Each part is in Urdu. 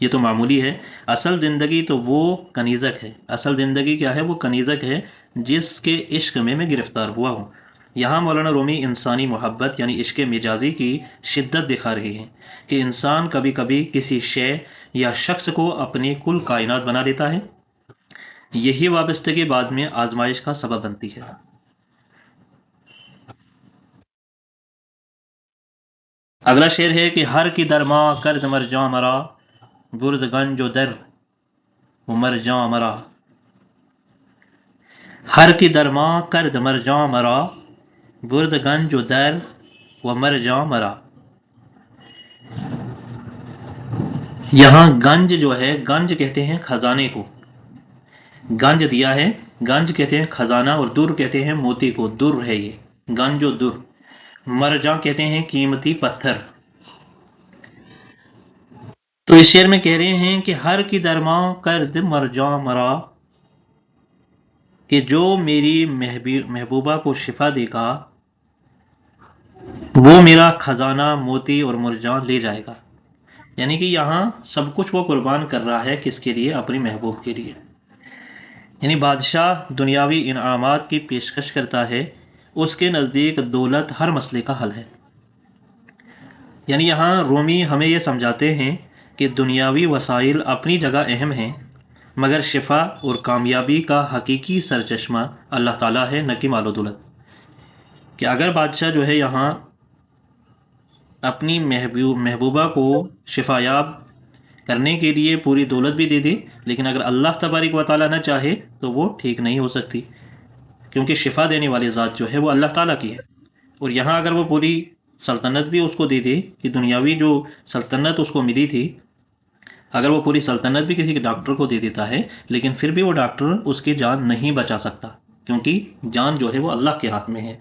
یہ تو معمولی ہے، اصل زندگی تو وہ کنیزک ہے۔ اصل زندگی کیا ہے؟ وہ کنیزک ہے جس کے عشق میں گرفتار ہوا ہوں۔ یہاں مولانا رومی انسانی محبت یعنی عشق مجازی کی شدت دکھا رہی ہیں کہ انسان کبھی کبھی کسی شے یا شخص کو اپنی کل کائنات بنا لیتا ہے، یہی وابستگی بعد میں آزمائش کا سبب بنتی ہے۔ اگلا شعر ہے کہ ہر کی درما کرد مر جاں مرا، برد گنج و در و مر جاں مرا۔ ہر کی درما کرد مر جاں مرا، برد گنج و در و مر جاں مرا۔ یہاں گنج جو ہے، گنج کہتے ہیں خزانے کو، گنج دیا ہے، گنج کہتے ہیں خزانہ، اور در کہتے ہیں موتی کو، در ہے یہ گنج و در۔ مرجاں کہتے ہیں قیمتی پتھر۔ تو اس شعر میں کہہ رہے ہیں کہ ہر کی درما کرد مرجاں مرا، کہ جو میری محبوبہ کو شفا دے گا وہ میرا خزانہ موتی اور مرجان لے جائے گا۔ یعنی کہ یہاں سب کچھ وہ قربان کر رہا ہے، کس کے لیے؟ اپنی محبوب کے لیے۔ یعنی بادشاہ دنیاوی انعامات کی پیشکش کرتا ہے، اس کے نزدیک دولت ہر مسئلے کا حل ہے۔ یعنی یہاں رومی ہمیں یہ سمجھاتے ہیں کہ دنیاوی وسائل اپنی جگہ اہم ہیں، مگر شفا اور کامیابی کا حقیقی سرچشمہ اللہ تعالیٰ ہے، نہ کہ مال و دولت۔ کہ اگر بادشاہ جو ہے یہاں اپنی محبوبہ کو شفا یاب کرنے کے لیے پوری دولت بھی دے دے، لیکن اگر اللہ تبارک و تعالیٰ نہ چاہے تو وہ ٹھیک نہیں ہو سکتی، کیونکہ شفا دینے والی ذات جو ہے وہ اللہ تعالیٰ کی ہے۔ اور یہاں اگر وہ پوری سلطنت بھی اس کو دے دے، کہ دنیاوی جو سلطنت اس کو ملی تھی، اگر وہ پوری سلطنت بھی کسی کے ڈاکٹر کو دے دیتا ہے، لیکن پھر بھی وہ ڈاکٹر اس کی جان نہیں بچا سکتا، کیونکہ جان جو ہے وہ اللہ کے ہاتھ میں ہے۔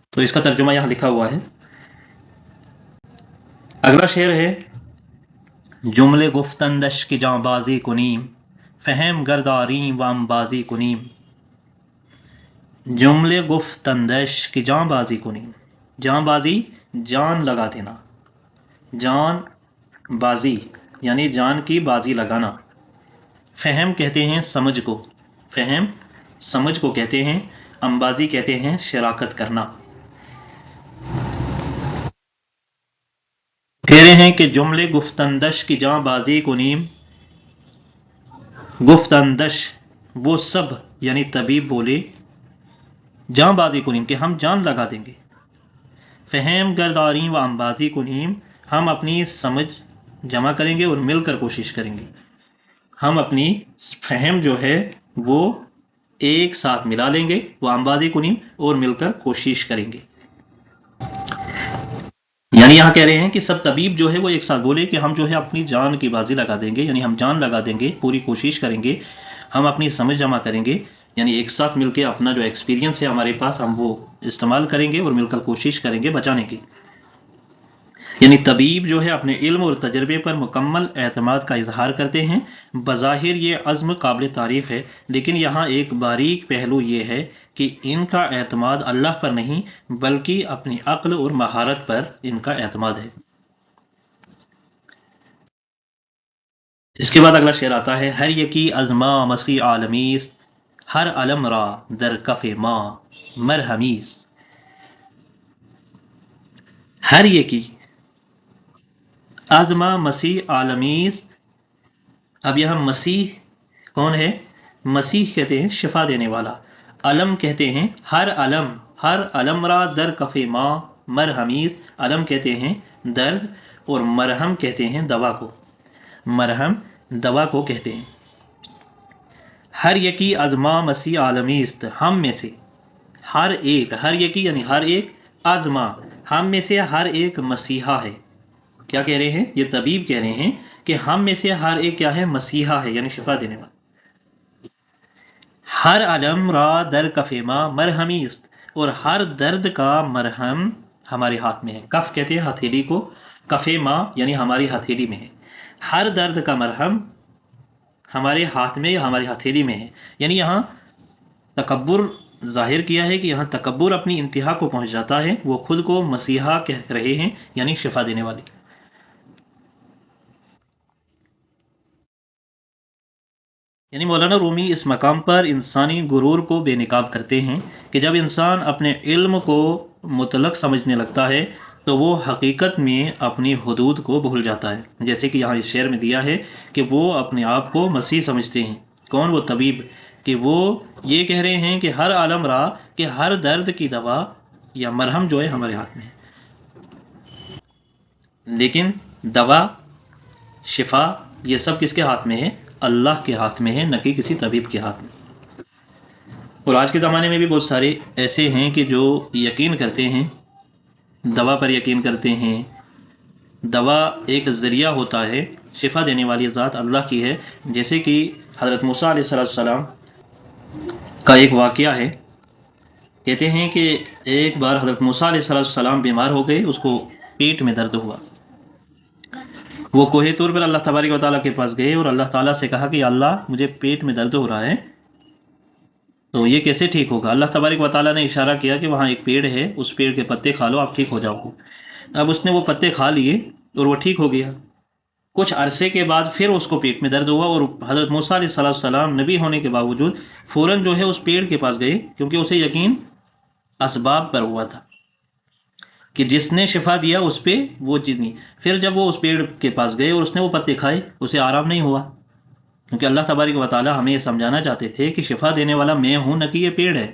تو اس کا ترجمہ یہاں لکھا ہوا ہے۔ اگلا شعر ہے جملے گفتندش کی جاں بازی کنیم، فہم گرداری و انبازی کنیم۔ جملے گفتندش کی جاں بازی کنیم، جاں بازی جان لگا دینا، جان بازی یعنی جان کی بازی لگانا۔ فہم کہتے ہیں سمجھ کو، فہم سمجھ کو کہتے ہیں، انبازی کہتے ہیں شراکت کرنا۔ کہہ رہے ہیں کہ جملے گفتندش کی جاں بازی کنیم، گفتندش وہ سب یعنی طبیب بولے، جاں بازی کنیم کہ ہم جان لگا دیں گے، فہم گرداری و انبازی کنیم ہم اپنی سمجھ جمع کریں گے اور مل کر کوشش کریں گے۔ ہم اپنی فہم جو ہے وہ ایک ساتھ ملا لیں گے، وہ انبازی کنیم اور مل کر کوشش کریں گے۔ یعنی یہاں کہہ رہے ہیں کہ سب طبیب جو ہے وہ ایک ساتھ بولے کہ ہم جو ہے اپنی جان کی بازی لگا دیں گے، یعنی ہم جان لگا دیں گے، پوری کوشش کریں گے، ہم اپنی سمجھ جمع کریں گے، یعنی ایک ساتھ مل کے اپنا جو ایکسپیرینس ہے ہمارے پاس ہم وہ استعمال کریں گے اور مل کر کوشش کریں گے بچانے کی۔ یعنی طبیب جو ہے اپنے علم اور تجربے پر مکمل اعتماد کا اظہار کرتے ہیں۔ بظاہر یہ عزم قابل تعریف ہے، لیکن یہاں ایک باریک پہلو یہ ہے کہ ان کا اعتماد اللہ پر نہیں بلکہ اپنی عقل اور مہارت پر ان کا اعتماد ہے۔ اس کے بعد اگلا شعر آتا ہے ہر یکی از ما مسیح عالمیست، ہر علم را در کف ما مرہمیست۔ ہر یکی از ما مسیح عالمیست۔ اب یہاں مسیح کون ہے؟ مسیح کہتے ہیں شفا دینے والا، علم کہتے ہیں ہر علم را در کف ما مرہمیست، علم کہتے ہیں درد اور مرہم کہتے ہیں دوا کو، مرہم دوا کو کہتے ہیں۔ ہر یکی از ما مسیح عالمیست، ہم میں سے ہر ایک، ہر یکی یعنی ہر ایک، از ما ہم میں سے ہر ایک مسیحا ہے۔ کیا کہہ رہے ہیں؟ یہ طبیب کہہ رہے ہیں کہ ہم میں سے ہر ایک کیا ہے؟ مسیحا ہے، یعنی شفا دینے والا۔ ہر علم را در کف ما مرہمیست، اور ہر درد کا مرہم ہمارے ہاتھ میں ہے۔ کف کہتے ہیں ہتھیلی کو، کف ما یعنی ہماری ہتھیلی میں ہے۔ ہر درد کا مرہم ہمارے ہاتھ میں یا ہماری ہتھیلی میں ہے۔ یعنی یہاں تکبر ظاہر کیا ہے کہ یہاں تکبر اپنی انتہا کو پہنچ جاتا ہے، وہ خود کو مسیحا کہہ رہے ہیں، یعنی شفا دینے والے۔ یعنی مولانا رومی اس مقام پر انسانی غرور کو بے نقاب کرتے ہیں کہ جب انسان اپنے علم کو مطلق سمجھنے لگتا ہے تو وہ حقیقت میں اپنی حدود کو بھول جاتا ہے، جیسے کہ یہاں اس شعر میں دیا ہے کہ وہ اپنے آپ کو مسیح سمجھتے ہیں۔ کون؟ وہ طبیب، کہ وہ یہ کہہ رہے ہیں کہ ہر عالم را کہ ہر درد کی دوا یا مرہم جو ہے ہمارے ہاتھ میں ہے، لیکن دوا، شفا، یہ سب کس کے ہاتھ میں ہے؟ اللہ کے ہاتھ میں ہے، نہ کہ کسی طبیب کے ہاتھ میں۔ اور آج کے زمانے میں بھی بہت سارے ایسے ہیں کہ جو یقین کرتے ہیں، دوا پر یقین کرتے ہیں۔ دوا ایک ذریعہ ہوتا ہے، شفا دینے والی ذات اللہ کی ہے، جیسے کہ حضرت موسیٰ علیہ السلام کا ایک واقعہ ہے۔ کہتے ہیں کہ ایک بار حضرت موسیٰ علیہ السلام بیمار ہو گئے، اس کو پیٹ میں درد ہوا۔ وہ کوہ طور پر اللہ تبارک و تعالیٰ کے پاس گئے اور اللہ تعالیٰ سے کہا کہ اللہ مجھے پیٹ میں درد ہو رہا ہے، تو یہ کیسے ٹھیک ہوگا؟ اللہ تبارک و تعالیٰ نے اشارہ کیا کہ وہاں ایک پیڑ ہے، اس پیڑ کے پتے کھا لو، آپ ٹھیک ہو جاؤ گے۔ اب اس نے وہ پتے کھا لیے اور وہ ٹھیک ہو گیا۔ کچھ عرصے کے بعد پھر اس کو پیٹ میں درد ہوا اور حضرت موسیٰ علیہ السلام نبی ہونے کے باوجود فوراً جو ہے اس پیڑ کے پاس گئے، کیونکہ اسے یقین اسباب پر ہوا تھا کہ جس نے شفا دیا اس پہ وہ چیز نہیں۔ پھر جب وہ اس پیڑ کے پاس گئے اور اس نے وہ پتے کھائے، اسے آرام نہیں ہوا، کیونکہ اللہ تبارک و تعالیٰ ہمیں یہ سمجھانا چاہتے تھے کہ شفا دینے والا میں ہوں، نہ کہ یہ پیڑ ہے۔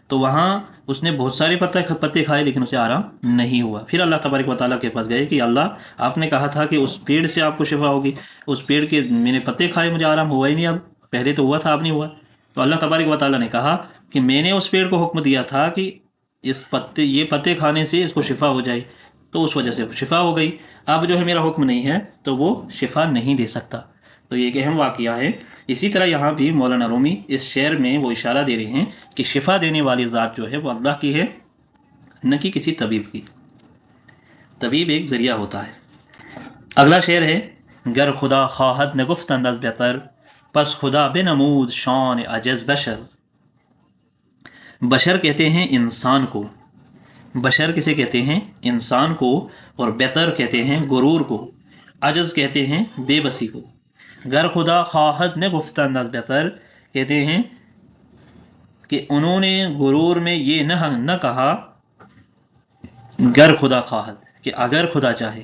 تو وہاں اس نے بہت سارے پتے کھائے لیکن اسے آرام نہیں ہوا۔ پھر اللہ تبارک و تعالیٰ کے پاس گئے کہ اللہ آپ نے کہا تھا کہ اس پیڑ سے آپ کو شفا ہوگی، اس پیڑ کے میں نے پتے کھائے، مجھے آرام ہوا ہی نہیں، اب پہلے تو ہوا تھا اب نہیں ہوا۔ تو اللہ تبارک و تعالیٰ نے کہا کہ میں نے اس پیڑ کو حکم دیا تھا کہ یہ پتے کھانے سے اس کو شفا ہو جائے، تو اس وجہ سے شفا ہو گئی۔ اب جو ہے میرا حکم نہیں ہے تو وہ شفا نہیں دے سکتا۔ تو یہ ایک اہم واقعہ ہے۔ اسی طرح یہاں بھی مولانا رومی اس شعر میں وہ اشارہ دے رہے ہیں کہ شفا دینے والی ذات جو ہے وہ اللہ کی ہے، نہ کہ کسی طبیب کی۔ طبیب ایک ذریعہ ہوتا ہے۔ اگلا شعر ہے، گر خدا خواہد نگفتند از بہتر، پس خدا بنمود شان عجز بشر۔ بشر کہتے ہیں انسان کو، بشر کسے کہتے ہیں؟ انسان کو، اور بہتر کہتے ہیں غرور کو، عجز کہتے ہیں بے بسی کو۔ گر خدا خواہد نگفتند از بہتر کہتے ہیں کہ انہوں نے غرور میں یہ نہ کہا گر خدا خواہد، کہ اگر خدا چاہے۔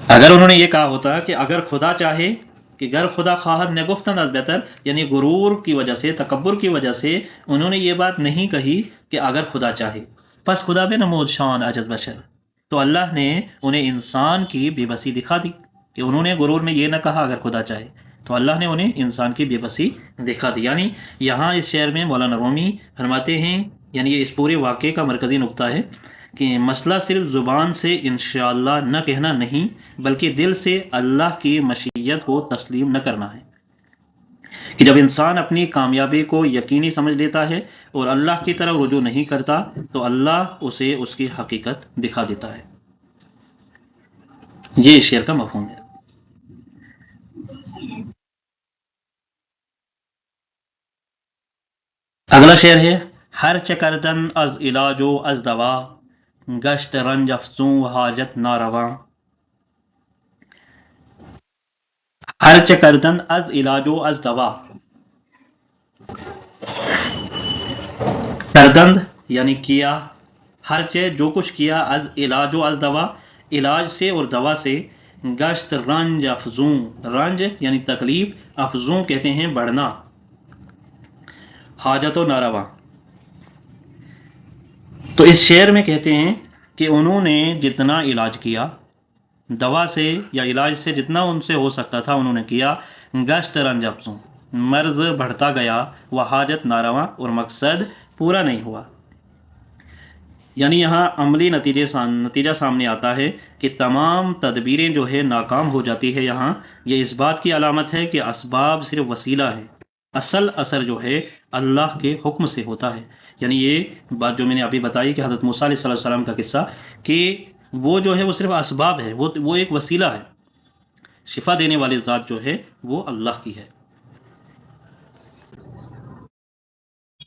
اگر انہوں نے یہ کہا ہوتا کہ اگر خدا چاہے، کہ گر خدا خواہد نگفتند از بہتر، یعنی غرور کی وجہ سے، تکبر کی وجہ سے انہوں نے یہ بات نہیں کہی کہ اگر خدا چاہے، پس خدا بنمود شان عجز بشر، تو اللہ نے انہیں انسان کی بے بسی دکھا دی کہ انہوں نے غرور میں یہ نہ کہا اگر خدا چاہے، تو اللہ نے انہیں انسان کی بے بسی دکھا دی۔ یعنی یہاں اس شعر میں مولانا رومی فرماتے ہیں، یعنی یہ اس پورے واقعے کا مرکزی نقطہ ہے کہ مسئلہ صرف زبان سے انشاءاللہ نہ کہنا نہیں، بلکہ دل سے اللہ کی مشیت کو تسلیم نہ کرنا ہے، کہ جب انسان اپنی کامیابی کو یقینی سمجھ لیتا ہے اور اللہ کی طرف رجوع نہیں کرتا تو اللہ اسے اس کی حقیقت دکھا دیتا ہے۔ یہ شعر کا مفہوم ہے۔ اگلا شعر ہے، ہر چکردن از علاج و از دوا، گشت رنج افزوں حاجت نارواں۔ ہر چکردن از علاج و از دوا، کردند یعنی کیا، ہر چے جو کچھ کیا، از علاج و از دوا، علاج سے اور دوا سے، گشت رنج افزوں، رنج یعنی تکلیف، افزوں کہتے ہیں بڑھنا، حاجت و ناروا۔ تو اس شعر میں کہتے ہیں کہ انہوں نے جتنا علاج کیا دوا سے یا علاج سے، جتنا ان سے ہو سکتا تھا انہوں نے کیا، گشت رنج افزوں، مرض بڑھتا گیا، وہ حاجت ناروا، اور مقصد پورا نہیں ہوا۔ یعنی یہاں عملی نتیجہ سامنے آتا ہے کہ تمام تدبیریں جو ہے ناکام ہو جاتی ہے۔ یہاں یہ اس بات کی علامت ہے کہ اسباب صرف وسیلہ ہے، اصل اثر جو ہے اللہ کے حکم سے ہوتا ہے۔ یعنی یہ بات جو میں نے ابھی بتائی کہ حضرت موسیٰ علیہ السلام کا قصہ، کہ وہ جو ہے وہ صرف اسباب ہے، وہ ایک وسیلہ ہے، شفا دینے والی ذات جو ہے وہ اللہ کی ہے۔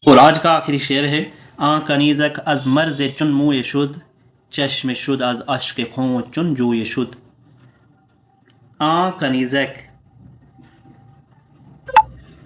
اور آج کا آخری شعر ہے، آن کنیزک از مرز چن موی شد، چشم شد از اشک خون چن جوی شد۔ آن کنیزک